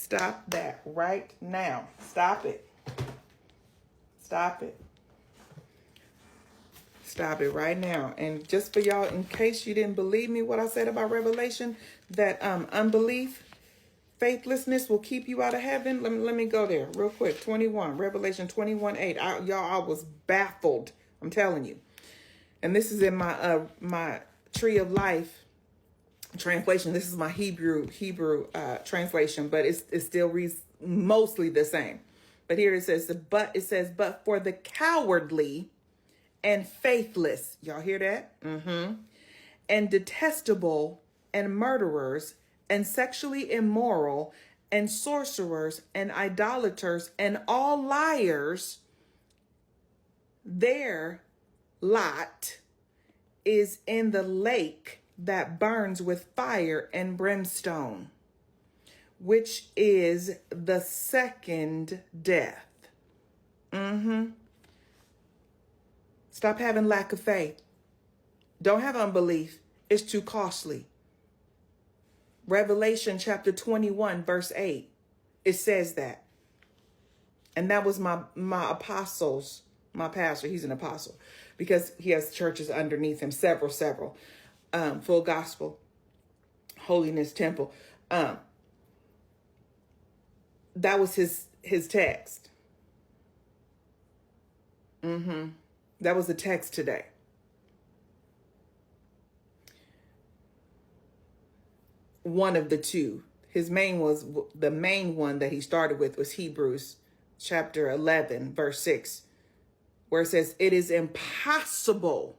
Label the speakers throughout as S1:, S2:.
S1: Stop that right now. Stop it. Stop it. Stop it right now. And just for y'all, in case you didn't believe me, what I said about Revelation, that unbelief, faithlessness will keep you out of heaven. Let me go there real quick. 21, Revelation 21:8. I was baffled. I'm telling you. And this is in my my Tree of Life translation. This is my Hebrew translation, but it still reads mostly the same. But here it says, but for the cowardly and faithless, y'all hear that? And detestable and murderers and sexually immoral and sorcerers and idolaters and all liars, their lot is in the lake that burns with fire and brimstone, which is the second death. Stop having lack of faith. Don't have unbelief. It's too costly. Revelation chapter 21, verse 8. It says that. And that was my apostles, my pastor. He's an apostle because he has churches underneath him, several, Full Gospel, Holiness Temple. That was his text. That was the text today. One of the two. The main one that he started with was Hebrews chapter 11, verse 6, where it says, it is impossible.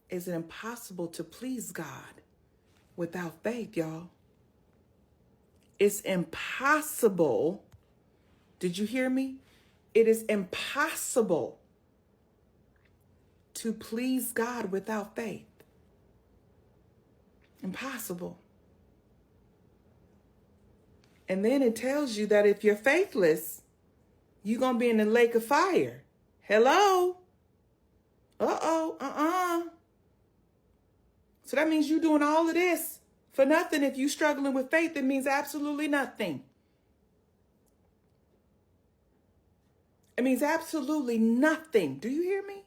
S1: It's impossible to please God without faith, y'all. It's impossible. Did you hear me? It is impossible to please God without faith. Impossible. And then it tells you that if you're faithless, you're going to be in the lake of fire. Hello? So that means you're doing all of this for nothing. If you're struggling with faith, it means absolutely nothing. It means absolutely nothing. Do you hear me?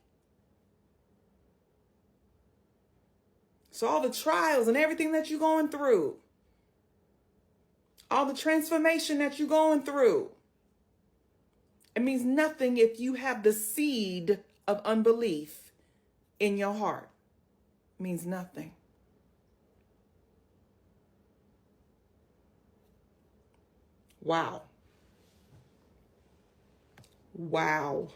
S1: So all the trials and everything that you're going through, all the transformation that you're going through, it means nothing if you have the seed of unbelief in your heart. It means nothing. Wow. Wow.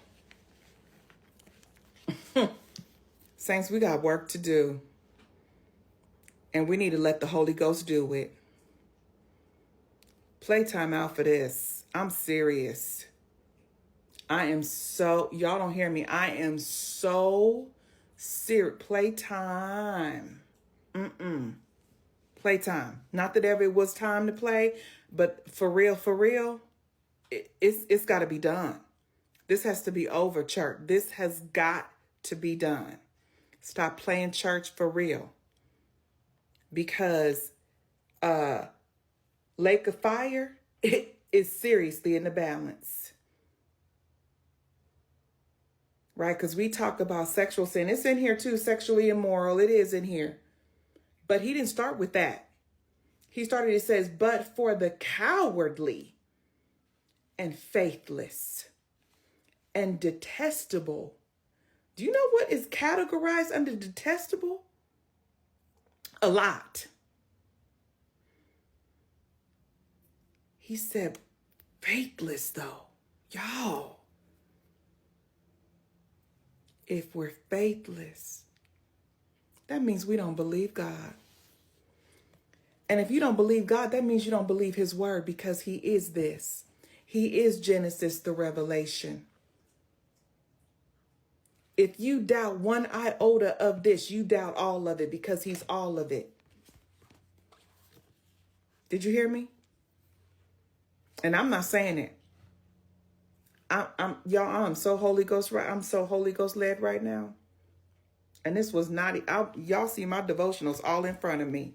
S1: Saints, we got work to do. And we need to let the Holy Ghost do it. Playtime out for this. I'm serious. Y'all don't hear me. I am so serious. Playtime. Playtime. Not that ever it was time to play, but for real, it's got to be done. This has to be over, church. This has got to be done. Stop playing church for real. Because lake of fire, it is seriously in the balance. Right? Because we talk about sexual sin. It's in here too, sexually immoral. It is in here. But he didn't start with that. It says, but for the cowardly and faithless and detestable. Do you know what is categorized under detestable? A lot. He said, faithless though. Y'all. If we're faithless, that means we don't believe God. And if you don't believe God, that means you don't believe his word, because he is this. He is Genesis, the Revelation. If you doubt one iota of this, you doubt all of it, because he's all of it. Did you hear me? And I'm not saying it. I'm so Holy Ghost, right? I'm so Holy Ghost led right now. And this was not, y'all see my devotionals all in front of me.